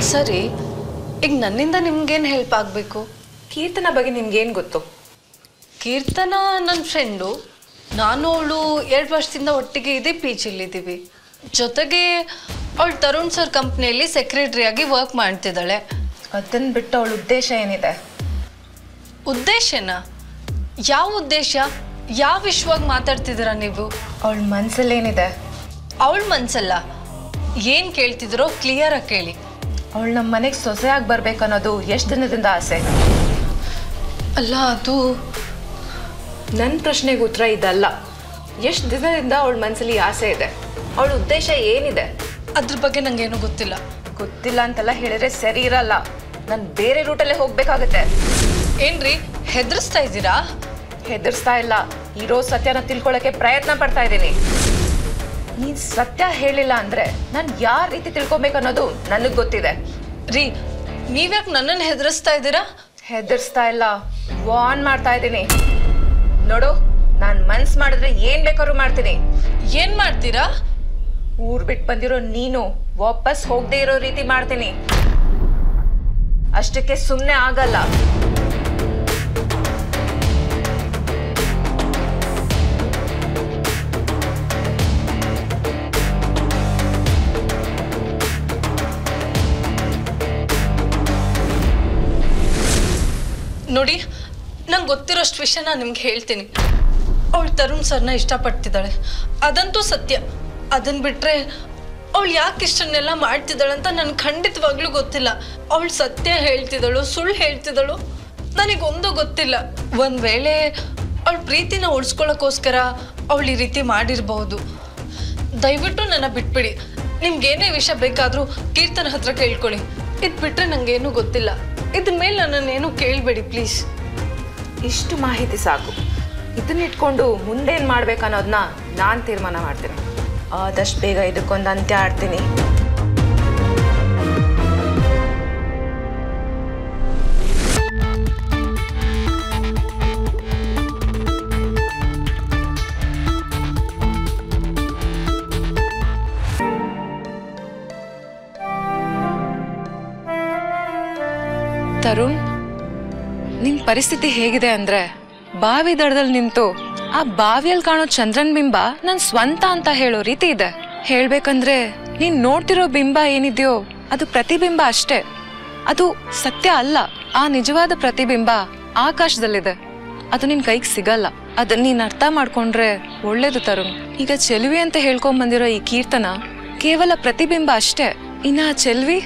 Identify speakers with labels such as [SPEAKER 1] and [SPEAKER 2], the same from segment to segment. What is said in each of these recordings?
[SPEAKER 1] ಸರಿ, ಈಗ ನನ್ನಿಂದ ನಿಮ್ಗೇನು ಹೆಲ್ಪ್ ಆಗಬೇಕು?
[SPEAKER 2] ಕೀರ್ತನ ಬಗ್ಗೆ ನಿಮ್ಗೇನು ಗೊತ್ತು?
[SPEAKER 1] ಕೀರ್ತನ ನನ್ನ ಫ್ರೆಂಡು. ನಾನು ಅವಳು 2 ವರ್ಷದಿಂದ ಒಟ್ಟಿಗೆ ಇದೇ ಪಿಜಿಲಿದ್ದೀವಿ. ಜೊತೆಗೆ ಅವಳು ತರುಣ್ ಸರ್ ಕಂಪ್ನಿಯಲ್ಲಿ ಸೆಕ್ರೆಟರಿಯಾಗಿ ವರ್ಕ್ ಮಾಡ್ತಿದ್ದಾಳೆ.
[SPEAKER 2] ಅದನ್ನು ಬಿಟ್ಟು ಅವಳ ಉದ್ದೇಶ ಏನಿದೆ?
[SPEAKER 1] ಉದ್ದೇಶನಾ? ಯಾವ ಉದ್ದೇಶ? ಯಾವ ವಿಷಯವಾಗಿ ಮಾತಾಡ್ತಿದ್ದೀರಾ ನೀವು?
[SPEAKER 2] ಅವಳ ಮನಸ್ಸಲ್ಲೇನಿದೆ?
[SPEAKER 1] ಅವಳ ಮನಸ್ಸಲ್ಲ, ಏನು ಕೇಳ್ತಿದ್ದೀರೋ ಕ್ಲಿಯರಾಗಿ ಕೇಳಿ.
[SPEAKER 2] ಅವಳು ನಮ್ಮ ಮನೆಗೆ ಸೊಸೆಯಾಗಿ ಬರ್ಬೇಕನ್ನೋದು ಎಷ್ಟು ದಿನದಿಂದ ಆಸೆ?
[SPEAKER 1] ಅಲ್ಲ, ಅದು
[SPEAKER 2] ನನ್ನ ಪ್ರಶ್ನೆಗೆ ಉತ್ತರ ಇದಲ್ಲ. ಎಷ್ಟು ದಿನದಿಂದ ಅವಳ ಮನಸ್ಸಲ್ಲಿ ಆಸೆ ಇದೆ? ಅವಳ ಉದ್ದೇಶ ಏನಿದೆ?
[SPEAKER 1] ಅದ್ರ ಬಗ್ಗೆ ನಂಗೇನು ಗೊತ್ತಿಲ್ಲ.
[SPEAKER 2] ಗೊತ್ತಿಲ್ಲ ಅಂತೆಲ್ಲ ಹೇಳಿದ್ರೆ ಸರಿ ಇರಲ್ಲ. ನಾನು ಬೇರೆ ರೂಟಲ್ಲೇ ಹೋಗ್ಬೇಕಾಗತ್ತೆ.
[SPEAKER 1] ಏನ್ರಿ ಹೆದರ್ಸ್ತಾ ಇದ್ದೀರಾ?
[SPEAKER 2] ಹೆದರ್ಸ್ತಾ ಇಲ್ಲ, ಇರೋ ಸತ್ಯನ ತಿಳ್ಕೊಳ್ಳೋಕೆ ಪ್ರಯತ್ನ ಪಡ್ತಾ ಇದ್ದೀನಿ. ನೀನು ಸತ್ಯ ಹೇಳಿಲ್ಲ ಅಂದ್ರೆ ನಾನು ಯಾವ ರೀತಿ ತಿಳ್ಕೊಬೇಕನ್ನೋದು ನನಗೆ ಗೊತ್ತಿದೆ.
[SPEAKER 1] ರೀ, ನೀವ್ಯಾಕೆ ನನ್ನನ್ನು ಹೆದರ್ಸ್ತಾ ಇದ್ದೀರಾ?
[SPEAKER 2] ಹೆದರ್ಸ್ತಾ ಇಲ್ಲ, ವಾರ್ನ್ ಮಾಡ್ತಾ ಇದ್ದೀನಿ. ನೋಡು, ನಾನು ಮನ್ಸು ಮಾಡಿದ್ರೆ ಏನ್ ಬೇಕಾದ್ರೂ ಮಾಡ್ತೀನಿ.
[SPEAKER 1] ಏನ್ ಮಾಡ್ತೀರಾ?
[SPEAKER 2] ಊರ್ ಬಿಟ್ಟು ಬಂದಿರೋ ನೀನು ವಾಪಸ್ ಹೋಗದೆ ಇರೋ ರೀತಿ ಮಾಡ್ತೀನಿ. ಅಷ್ಟಕ್ಕೆ ಸುಮ್ಮನೆ ಆಗಲ್ಲ.
[SPEAKER 1] ನೋಡಿ, ನಂಗೆ ಗೊತ್ತಿರೋಷ್ಟು ವಿಷಯ ನಾನು ನಿಮ್ಗೆ ಹೇಳ್ತೀನಿ. ಅವಳು ತರುಣ್ ಸರ್ನ ಇಷ್ಟಪಡ್ತಿದ್ದಾಳೆ, ಅದಂತೂ ಸತ್ಯ. ಅದನ್ನ ಬಿಟ್ರೆ ಅವಳು ಯಾಕೆ ಇಷ್ಟನ್ನೆಲ್ಲ ಮಾಡ್ತಿದ್ದಾಳಂತ ನನಗೆ ಖಂಡಿತವಾಗ್ಲೂ ಗೊತ್ತಿಲ್ಲ. ಅವಳು ಸತ್ಯ ಹೇಳ್ತಿದ್ದಳು, ಸುಳ್ಳು ಹೇಳ್ತಿದ್ದಳು, ನನಗೊಂದು ಗೊತ್ತಿಲ್ಲ. ಒಂದು ವೇಳೆ ಅವಳ ಪ್ರೀತಿನ ಉಳಿಸ್ಕೊಳ್ಳೋಕ್ಕೋಸ್ಕರ ಅವಳು ಈ ರೀತಿ ಮಾಡಿರ್ಬಹುದು. ದಯವಿಟ್ಟು ನನ್ನ ಬಿಟ್ಬಿಡಿ. ನಿಮ್ಗೇನೇ ವಿಷಯ ಬೇಕಾದರೂ ಕೀರ್ತನ ಹತ್ರ ಕೇಳ್ಕೊಳ್ಳಿ. ಇದು ಬಿಟ್ರೆ ನನಗೇನು ಗೊತ್ತಿಲ್ಲ. ಇದ್ರ ಮೇಲೆ ನನ್ನನ್ನೇನು ಕೇಳಬೇಡಿ ಪ್ಲೀಸ್.
[SPEAKER 2] ಇಷ್ಟು ಮಾಹಿತಿ ಸಾಕು. ಇದನ್ನಿಟ್ಕೊಂಡು ಮುಂದೇನು ಮಾಡ್ಬೇಕನ್ನೋದನ್ನ ನಾನು ತೀರ್ಮಾನ ಮಾಡ್ತೀನಿ. ಆದಷ್ಟು ಬೇಗ ಇದಕ್ಕೊಂದು ಅಂತ್ಯ ಆಡ್ತೀನಿ. ತರುಣ್, ನಿನ್ ಪರಿಸ್ಥಿತಿ ಹೇಗಿದೆ ಅಂದ್ರೆ, ಬಾವಿ ದಡದಲ್ಲಿ ನಿಂತು ಆ ಬಾವಿಯಲ್ಲಿ ಕಾಣೋ ಚಂದ್ರನ್ ಬಿಂಬ ನನ್ ಸ್ವಂತ ಅಂತ ಹೇಳೋ ರೀತಿ ಇದೆ. ಹೇಳ್ಬೇಕಂದ್ರೆ ನೀನ್ ನೋಡ್ತಿರೋ ಬಿಂಬ ಏನಿದೆಯೋ ಅದು ಪ್ರತಿಬಿಂಬ ಅಷ್ಟೇ, ಅದು ಸತ್ಯ ಅಲ್ಲ. ಆ ನಿಜವಾದ ಪ್ರತಿಬಿಂಬ ಆಕಾಶದಲ್ಲಿದೆ, ಅದು ನಿನ್ ಕೈಗೆ ಸಿಗಲ್ಲ. ಅದನ್ನ ನೀನ್ ಅರ್ಥ ಮಾಡ್ಕೊಂಡ್ರೆ ಒಳ್ಳೇದು ತರುಣ್. ಈಗ ಚೆಲುವಿ ಅಂತ ಹೇಳ್ಕೊಂಡ್ ಬಂದಿರೋ ಈ ಕೀರ್ತನ ಕೇವಲ ಪ್ರತಿಬಿಂಬ ಅಷ್ಟೇ. ಇನ್ನ ಆ ಚೆಲುವಿ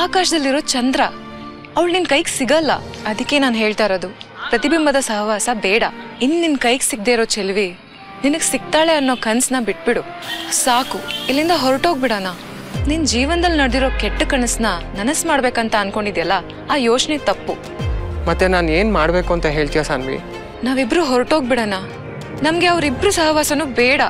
[SPEAKER 2] ಆಕಾಶದಲ್ಲಿರೋ ಚಂದ್ರ. ಅವಳು ನಿನ್ ಕೈಗೆ ಸಿಗಲ್ಲ. ಅದಕ್ಕೆ ನಾನು ಹೇಳ್ತಾ ಇರೋದು, ಪ್ರತಿಬಿಂಬದ ಸಹವಾಸ ಬೇಡ. ನಿನ್ ಕೈಗೆ ಸಿಗದೆ ಇರೋ ಚೆಲುವಿ ನಿನಗೆ ಸಿಗ್ತಾಳೆ ಅನ್ನೋ ಕನ್ಸನ್ನ ಬಿಟ್ಬಿಡು ಸಾಕು. ಇಲ್ಲಿಂದ ಹೊರಟೋಗ್ಬಿಡೋಣ. ನಿನ್ ಜೀವನದಲ್ಲಿ ನಡೆದಿರೋ ಕೆಟ್ಟ ಕನಸನ್ನ ನನಸು ಮಾಡ್ಬೇಕಂತ ಅನ್ಕೊಂಡಿದ್ಯಲ್ಲ, ಆ ಯೋಚನೆ ತಪ್ಪು.
[SPEAKER 3] ಮತ್ತೆ ನಾನು ಏನ್ ಮಾಡ್ಬೇಕು ಅಂತ ಹೇಳ್ತೀಯ ಸಾನ್ವಿ?
[SPEAKER 2] ನಾವಿಬ್ರು ಹೊರಟೋಗ್ಬಿಡೋಣ. ನಮ್ಗೆ ಅವ್ರಿಬ್ರು ಸಹವಾಸನೂ ಬೇಡ.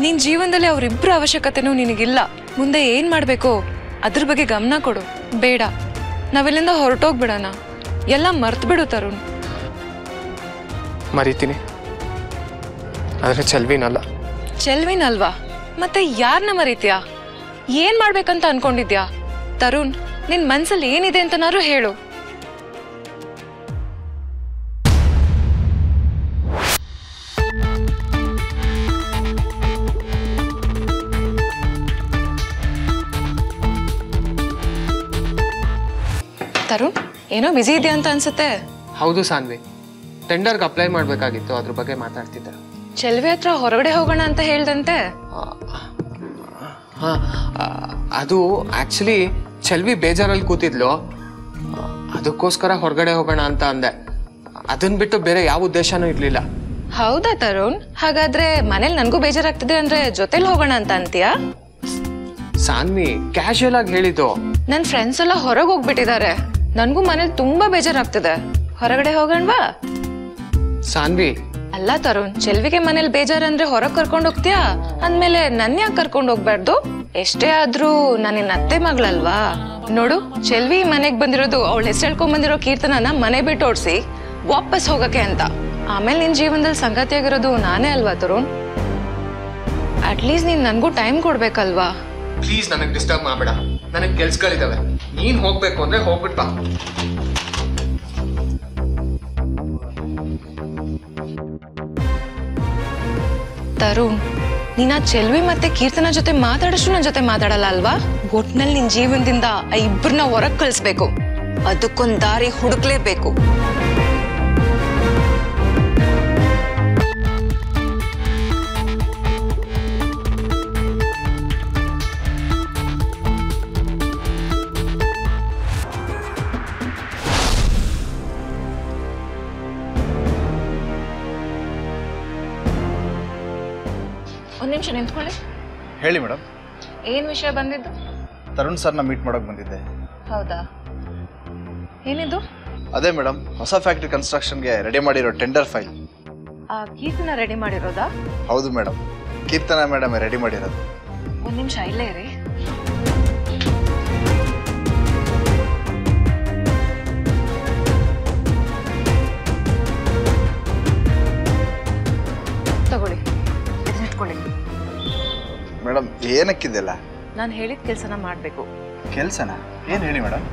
[SPEAKER 2] ನಿನ್ ಜೀವನದಲ್ಲಿ ಅವ್ರಿಬ್ರು ಅವಶ್ಯಕತೆನೂ ನಿನಗಿಲ್ಲ. ಮುಂದೆ ಏನ್ ಮಾಡ್ಬೇಕೋ ಅದ್ರ ಬಗ್ಗೆ ಗಮನ ಕೊಡು. ಬೇಡ, ನಾವಿಲ್ಲಿಂದ ಹೊರಟೋಗ್ಬಿಡೋಣ. ಎಲ್ಲ ಮರ್ತು ಬಿಡು ತರುಣ್.
[SPEAKER 3] ಮರಿತೀನಿ, ಆದ್ರೆ ಚೆಲ್ವಿನಲ್ಲ.
[SPEAKER 2] ಚೆಲ್ವಿನಲ್ವಾ? ಮತ್ತೆ ಯಾರನ್ನ ಮರೀತ್ಯಾ? ಏನ್ ಮಾಡ್ಬೇಕಂತ ಅನ್ಕೊಂಡಿದ್ಯಾ? ತರುಣ್, ನಿನ್ ಮನ್ಸಲ್ಲಿ ಏನಿದೆ ಅಂತನಾರು ಹೇಳು. ತರುಣ್, ಏನೋ ಬಿಸಿ ಇದೆಯಾ ಅಂತ ಅನ್ಸುತ್ತೆ.
[SPEAKER 3] ಹೌದು ಸಾನ್ವಿ, ಟೆಂಡರ್ಗೆ ಅಪ್ಲೈ ಮಾಡ್ಬೇಕಾಗಿತ್ತು, ಅದ್ರ ಬಗ್ಗೆ ಮಾತಾಡ್ತಿದ್ದೆ.
[SPEAKER 2] ಚೆಲ್ವಿ ಹತ್ರ ಹೊರಗಡೆ ಹೋಗೋಣ ಅಂತ ಹೇಳ್ದಂತೆ.
[SPEAKER 3] ಹಾ, ಅದು ಆಕ್ಚುಲಿ ಚೆಲ್ವಿ ಬೇಜಾರಲ್ಲಿ ಕೂತಿದ್ಲು, ಅದಕ್ಕೋಸ್ಕರ ಹೊರಗಡೆ ಹೋಗೋಣ ಅಂತ ಅಂದೆ. ಅದನ್ನ ಬಿಟ್ಟು ಬೇರೆ ಯಾವ ಉದ್ದೇಶನೂ ಇರ್ಲಿಲ್ಲ.
[SPEAKER 2] ಹೌದಾ ತರುಣ್? ಹಾಗಾದ್ರೆ ಮನೇಲಿ ನನ್ಗೂ ಬೇಜಾರಾಗ್ತಿದೆ ಅಂದ್ರೆ ಜೊತೆಲಿ ಹೋಗೋಣ ಅಂತ ಅಂತೀಯಾ?
[SPEAKER 3] ಸಾನ್ವಿ ಕ್ಯಾಶುಯಲ್ ಆಗಿ ಹೇಳಿದ್ದು.
[SPEAKER 2] ನನ್ ಫ್ರೆಂಡ್ಸ್ ಎಲ್ಲ ಹೊರಗೆ ಹೋಗ್ಬಿಟ್ಟಿದ್ದಾರೆ. ನನ್ಗೂ ಮನೇಲಿ ತುಂಬಾ ಬೇಜಾರಾಗ್ತಿದೆ. ಹೊರಗಡೆ ಹೋಗೋಣವಾ?
[SPEAKER 3] ಸಾನ್ವಿ,
[SPEAKER 2] ಅಲ್ಲ ತರುಣ್, ಚೆಲ್ವಿಗೆ ಮನೇಲಿ ಬೇಜಾರಂದ್ರೆ ಹೊರಗೆ ಕರ್ಕೊಂಡು ಹೋಗ್ತೀಯಾ? ಅಂದ್ಮೇಲೆ ನನ್ ಯಾಕೆ ಕರ್ಕೊಂಡು ಹೋಗ್ಬಾರ್ದು? ಎಷ್ಟೇ ಆದ್ರೂ ನನ್ನ ಅತ್ತೆ ಮಗಳಲ್ವಾ? ನೋಡು, ಚೆಲ್ವಿ ಮನೆಗ್ ಬಂದಿರೋದು ಅವಳ ಹೆಸರು ಹೇಳ್ಕೊಂಡ್ ಬಂದಿರೋ ಕೀರ್ತನನ ಮನೆ ಬಿಟ್ಟು ಓಡಿಸಿ ವಾಪಸ್ ಹೋಗಕ್ಕೆ ಅಂತ. ಆಮೇಲೆ ನಿನ್ ಜೀವನದಲ್ಲಿ ಸಂಗಾತಿಯಾಗಿರೋದು ನಾನೇ ಅಲ್ವಾ ತರುಣ್? ಅಟ್ಲೀಸ್ಟ್ ನೀನ್ ನನ್ಗೂ ಟೈಮ್ ಕೊಡ್ಬೇಕಲ್ವಾ?
[SPEAKER 3] ಪ್ಲೀಸ್ ನನಗೆ ಡಿಸ್ಟರ್ಬ್ ಮಾಡಬೇಡ. ನನಗೆ ಕೆಲ್ಸಗಳಿದಾವೆ. ನೀನ್ ಹೋಗ್ಬೇಕು ಅಂದ್ರೆ ಹೋಗ್ಬಿಟ್ ಬಾ.
[SPEAKER 2] ತರುಣ್, ನೀನ್ ಆ ಚೆಲ್ವಿ ಮತ್ತೆ ಕೀರ್ತನ ಜೊತೆ ಮಾತಾಡಷ್ಟು ನನ್ನ ಜೊತೆ ಮಾತಾಡಲ್ಲ ಅಲ್ವಾ? ಒಟ್ನಲ್ಲಿ ನಿನ್ ಜೀವನದಿಂದ ಆ ಇಬ್ಬರನ್ನ ಹೊರಗ್ ಕಳಿಸ್ಬೇಕು. ಅದಕ್ಕೊಂದ್ ದಾರಿ ಹುಡುಕ್ಲೇಬೇಕು. ಒಂದ್ ನಿಮಿಷ ನಿಂತ್ಕೊಳ್ಳಿ.
[SPEAKER 4] ಹೇಳಿ ಮೇಡಮ್.
[SPEAKER 2] ಏನ್ ವಿಷಯ ಬಂದಿದ್ದು?
[SPEAKER 4] ತರುಣ್ ಸರ್ನ ಮೀಟ್ ಮಾಡೋಕೆ ಬಂದಿದ್ದೆ.
[SPEAKER 2] ಹೌದಾ? ಏನಿದು?
[SPEAKER 4] ಅದೇ ಮೇಡಮ್, ಹೊಸ ಫ್ಯಾಕ್ಟ್ರಿ ಕನ್ಸ್ಟ್ರಕ್ಷನ್ಗೆ ರೆಡಿ ಮಾಡಿರೋ ಟೆಂಡರ್ ಫೈಲ್.
[SPEAKER 2] ಆ ಕೀರ್ತನ ರೆಡಿ ಮಾಡಿರೋದಾ?
[SPEAKER 4] ಹೌದು ಮೇಡಮ್, ಕೀರ್ತನ ಮೇಡಮ್ ರೆಡಿ ಮಾಡಿರೋದು.
[SPEAKER 2] ಒಂದ್ ನಿಮಿಷ ಇಲ್ಲೇ ಇರಿ. ತಗೊಳ್ಳಿ, ಇದನ್ನ ಇಟ್ಕೊಳ್ಳಿ.
[SPEAKER 4] ಮೇಡಮ್ ಏನಕ್ಕಿದೆಲ್ಲ?
[SPEAKER 2] ನಾನು ಹೇಳಿದ ಕೆಲಸನ ಮಾಡಬೇಕು.
[SPEAKER 4] ಕೆಲಸನಾ? ಏನು ಹೇಳಿ ಮೇಡಮ್?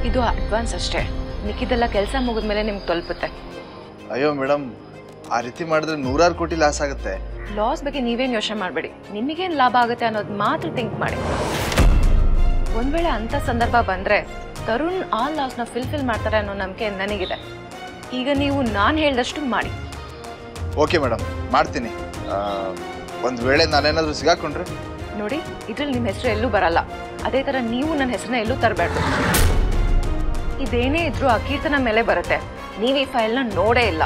[SPEAKER 2] ಇದು ಅಡ್ವಾನ್ಸ್ ಅಷ್ಟೇ, ಮಿಕ್ಕಿದೆಲ್ಲ ಕೆಲಸ ಮುಗಿದ್ಮೇಲೆ ನಿಮ್ಗೆ ತಲುಪುತ್ತೆ.
[SPEAKER 4] ಅಯ್ಯೋ ಮೇಡಮ್, ಆ ರೀತಿ ಮಾಡಿದ್ರೆ 100 ಕೋಟಿ ಲಾಸ್ ಆಗುತ್ತೆ.
[SPEAKER 2] ಲಾಸ್ ಬಗ್ಗೆ ನೀವೇನು ಯೋಚನೆ ಮಾಡಬೇಡಿ, ನಿಮಗೇನು ಲಾಭ ಆಗುತ್ತೆ ಅನ್ನೋದು ಮಾತ್ರ ಥಿಂಕ್ ಮಾಡಿ. ಒಂದ್ ವೇಳೆ ಅಂಥ ಸಂದರ್ಭ ಬಂದರೆ ತರುಣ್ ಆ ಲಾಸ್ನ ಫಿಲ್ ಮಾಡ್ತಾರೆ ಅನ್ನೋ ನಂಬಿಕೆ ನನಗಿದೆ. ಈಗ ನೀವು ನಾನು ಹೇಳಿದಷ್ಟು ಮಾಡಿ.
[SPEAKER 4] ಓಕೆ ಮೇಡಮ್, ಮಾಡ್ತೀನಿ. ಒಂದು ವೇಳೆ ನಾನೇನಾದರೂ ಸಿಗಾಕೊಂಡ್ರೆ?
[SPEAKER 2] ನೋಡಿ, ಇದ್ರಲ್ಲಿ ನಿಮ್ಮ ಹೆಸರು ಎಲ್ಲೂ ಬರಲ್ಲ. ಅದೇ ಥರ ನೀವು ನನ್ನ ಹೆಸರನ್ನ ಎಲ್ಲೂ ತರಬೇಡ್ದು. ಇದೇನೇ ಇದ್ರೂ ಆ ಕೀರ್ತನ ಮೇಲೆ ಬರುತ್ತೆ. ನೀವು ಈ ಫೈಲ್ನ ನೋಡೇ ಇಲ್ಲ.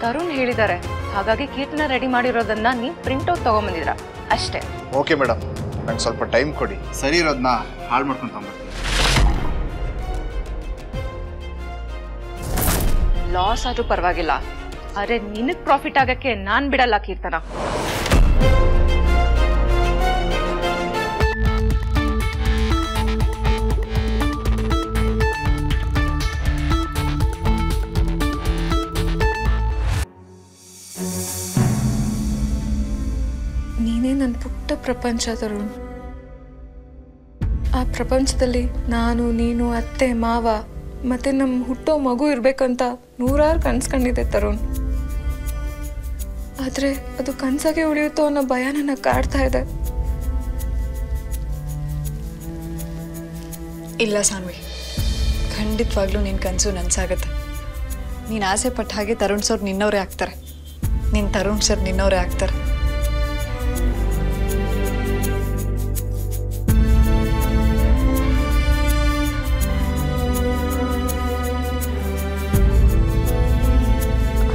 [SPEAKER 2] ತರುಣ್ ಹೇಳಿದ್ದಾರೆ, ಹಾಗಾಗಿ ಕೀರ್ತನ ರೆಡಿ ಮಾಡಿರೋದನ್ನ ನೀವು ಪ್ರಿಂಟ್ಔಟ್ ತಗೊಂಬಂದಿದ್ರ ಅಷ್ಟೇ.
[SPEAKER 4] ಓಕೆ ಮೇಡಮ್, ನಂಗೆ ಸ್ವಲ್ಪ ಟೈಮ್ ಕೊಡಿ, ಸರಿ ಇರೋದನ್ನ ಹಾಳು ಮಾಡ್ಕೊಂಡು ತಗೊಂಡ್ಬರ್ತೀನಿ.
[SPEAKER 2] ಲಾಸ್ ಆದ್ರೂ ಪರವಾಗಿಲ್ಲ, ಆದರೆ ನಿನಗೆ ಪ್ರಾಫಿಟ್ ಆಗಕ್ಕೆ ನಾನು ಬಿಡಲ್ಲ ಕೀರ್ತನ.
[SPEAKER 5] ನೀನೇ ನನ್ನ ಪುಟ್ಟ ಪ್ರಪಂಚ ತರುಣ್. ಆ ಪ್ರಪಂಚದಲ್ಲಿ ನಾನು, ನೀನು, ಅತ್ತೆ, ಮಾವ ಮತ್ತೆ ನಮ್ಮ ಹುಟ್ಟೋ ಮಗು ಇರ್ಬೇಕಂತ 100 ಕನ್ಸ್ಕೊಂಡಿದ್ದೆ ತರುಣ್. ಆದರೆ ಅದು ಕನ್ಸಾಗೆ ಉಳಿಯುತ್ತೋ ಅನ್ನೋ ಭಯ ನನ್ನ ಕಾಡ್ತಾ ಇದೆ.
[SPEAKER 6] ಇಲ್ಲ ಸಾನ್ವಿ, ಖಂಡಿತವಾಗ್ಲೂ ನಿನ್ನ ಕನಸು ನನಸಾಗತ್ತೆ. ನೀನು ಆಸೆ ಪಟ್ಟ ಹಾಗೆ ತರುಣ್ ಸರ್ ನಿನ್ನವರೇ ಆಗ್ತಾರೆ. ನಿನ್ನ ತರುಣ್ ಸರ್ ನಿನ್ನವರೇ ಆಗ್ತಾರೆ.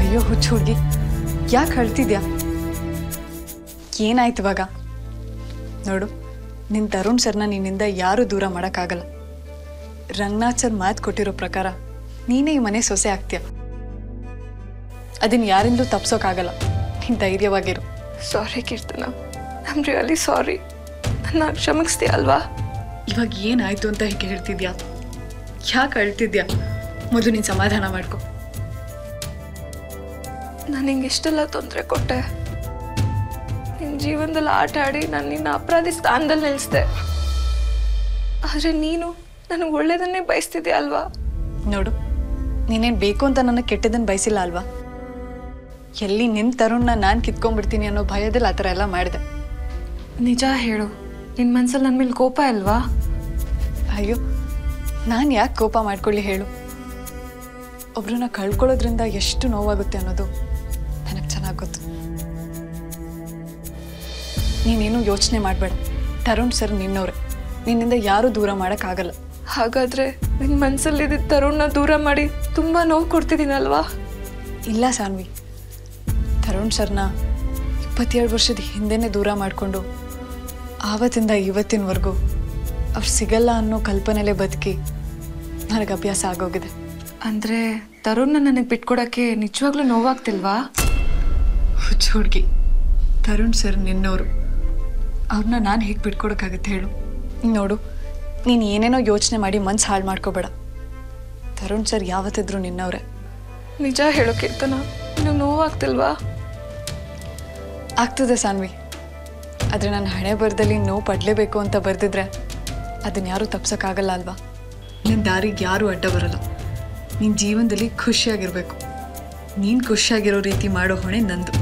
[SPEAKER 6] ಅಯ್ಯೋ ಹುಚ್ಚು ಹುಡುಗಿ, ಯಾಕೆ ಅಳ್ತಿದ್ಯಾ? ಏನಾಯ್ತು ಇವಾಗ? ನೋಡು, ನಿನ್ನ ತರುಣ್ ಸರ್ನ ನಿನ್ನಿಂದ ಯಾರೂ ದೂರ ಮಾಡೋಕ್ಕಾಗಲ್ಲ. ರಂಗನಾಥ್ ಸರ್ ಮಾತು ಕೊಟ್ಟಿರೋ ಪ್ರಕಾರ ನೀನೇ ಈ ಮನೆ ಸೊಸೆ ಆಗ್ತೀಯ. ಅದನ್ನ ಯಾರಿಂದಲೂ ತಪ್ಸೋಕ್ಕಾಗಲ್ಲ. ನೀನು ಧೈರ್ಯವಾಗಿರು.
[SPEAKER 5] ಸಾರಿ ಕೀರ್ತನ, ಐ ಆಮ್ ರಿಯಲಿ ಸಾರಿ. ನನ್ನ ಕ್ಷಮಿಸ್ತೀಯ ಅಲ್ವಾ?
[SPEAKER 6] ಇವಾಗ ಏನಾಯ್ತು ಅಂತ ಹೀಗೆ ಹೇಳ್ತಿದ್ಯಾ? ಯಾಕೆ ಅಳ್ತಿದ್ಯಾ? ಮೊದಲು ನೀನು ಸಮಾಧಾನ ಮಾಡ್ಕೊ.
[SPEAKER 5] ನಾನು ಹಿಂಗೆ ಎಷ್ಟೆಲ್ಲ ತೊಂದರೆ ಕೊಟ್ಟೆ. ನಿನ್ನ ಜೀವನದಲ್ಲಿ ಆಟ ಆಡಿ ನಾನು ನಿನ್ನ ಅಪರಾಧಿ ಸ್ಥಾನದಲ್ಲಿ ನಿಲ್ಲಿಸ್ದೆ. ಆದರೆ ನೀನು ನನಗೆ ಒಳ್ಳೇದನ್ನೇ ಬಯಸ್ತಿದ್ಯಾ ಅಲ್ವಾ?
[SPEAKER 6] ನೋಡು, ನೀನೇನು ಬೇಕು ಅಂತ ನನ್ನ ಕೆಟ್ಟದನ್ನು ಬಯಸಿಲ್ಲ ಅಲ್ವಾ? ಎಲ್ಲಿ ನಿನ್ನ ತರುಣ್ನ ನಾನು ಕಿತ್ಕೊಂಡ್ಬಿಡ್ತೀನಿ ಅನ್ನೋ ಭಯದಲ್ಲಿ ಆ ಥರ ಎಲ್ಲ ಮಾಡಿದೆ.
[SPEAKER 5] ನಿಜ ಹೇಳು, ನಿನ್ನ ಮನಸ್ಸಲ್ಲಿ ನನ್ನ ಮೇಲೆ ಕೋಪ ಅಲ್ವಾ?
[SPEAKER 6] ಅಯ್ಯೋ, ನಾನು ಯಾಕೆ ಕೋಪ ಮಾಡ್ಕೊಳ್ಳಿ ಹೇಳು? ಒಬ್ರನ್ನ ಕಳ್ಕೊಳ್ಳೋದ್ರಿಂದ ಎಷ್ಟು ನೋವಾಗುತ್ತೆ ಅನ್ನೋದು ನನಗೆ ಚೆನ್ನಾಗಿ ಗೊತ್ತು. ನೀನೇನು ಯೋಚನೆ ಮಾಡಬೇಡ. ತರುಣ್ ಸರ್ ನಿನ್ನವ್ರೆ, ನಿನ್ನಿಂದ ಯಾರೂ ದೂರ ಮಾಡೋಕ್ಕಾಗಲ್ಲ.
[SPEAKER 5] ಹಾಗಾದರೆ ನಿನ್ನ ಮನಸ್ಸಲ್ಲಿದ್ದ ತರುಣ್ನ ದೂರ ಮಾಡಿ ತುಂಬ ನೋವು ಕೊಡ್ತಿದ್ದೀನಲ್ವಾ?
[SPEAKER 6] ಇಲ್ಲ ಸಾನ್ವಿ, ತರುಣ್ ಸರ್ನ 27 ವರ್ಷದ ಹಿಂದೆನೇ ದೂರ ಮಾಡಿಕೊಂಡು ಆವತ್ತಿಂದ ಇವತ್ತಿನವರೆಗೂ ಅವ್ರು ಸಿಗಲ್ಲ ಅನ್ನೋ ಕಲ್ಪನೆಲೇ ಬದುಕಿ ನನಗೆ ಅಭ್ಯಾಸ ಆಗೋಗಿದೆ.
[SPEAKER 5] ಅಂದರೆ ತರುಣ್ನ ನನಗೆ ಬಿಟ್ಕೊಡೋಕ್ಕೆ ನಿಜವಾಗ್ಲೂ ನೋವಾಗ್ತಿಲ್ವಾ?
[SPEAKER 6] ಹುಚ್ಚು ಹುಡುಗಿ. ತರುಣ್ ಸರ್ ನಿನ್ನವರು, ಅವ್ರನ್ನ ನಾನು ಹೇಗೆ ಬಿಟ್ಕೊಡೋಕ್ಕಾಗತ್ತೆ ಹೇಳು? ನೋಡು, ನೀನು ಏನೇನೋ ಯೋಚನೆ ಮಾಡಿ ಮನ್ಸು ಹಾಳು ಮಾಡ್ಕೋಬೇಡ. ತರುಣ್ ಸರ್ ಯಾವತ್ತಿದ್ರು ನಿನ್ನವ್ರೆ.
[SPEAKER 5] ನಿಜ ಹೇಳೋ ಕೀರ್ತನ, ನೀವು ನೋವಾಗ್ತಿಲ್ವಾ?
[SPEAKER 6] ಆಗ್ತದೆ ಸಾನ್ವಿ, ಆದರೆ ನನ್ನ ಹಣೆ ಬರದಲ್ಲಿ ನೋವು ಪಡಲೇಬೇಕು ಅಂತ ಬರೆದಿದ್ರೆ ಅದನ್ನ ಯಾರೂ ತಪ್ಸೋಕ್ಕಾಗಲ್ಲ ಅಲ್ವಾ? ನಿನ್ನ ದಾರಿಗೆ ಯಾರೂ ಅಡ್ಡ ಬರಲ್ಲ. ನಿನ್ನ ಜೀವನದಲ್ಲಿ ಖುಷಿಯಾಗಿರಬೇಕು. ನೀನು ಖುಷಿಯಾಗಿರೋ ರೀತಿ ಮಾಡೋ ಹೊಣೆ ನಂದು.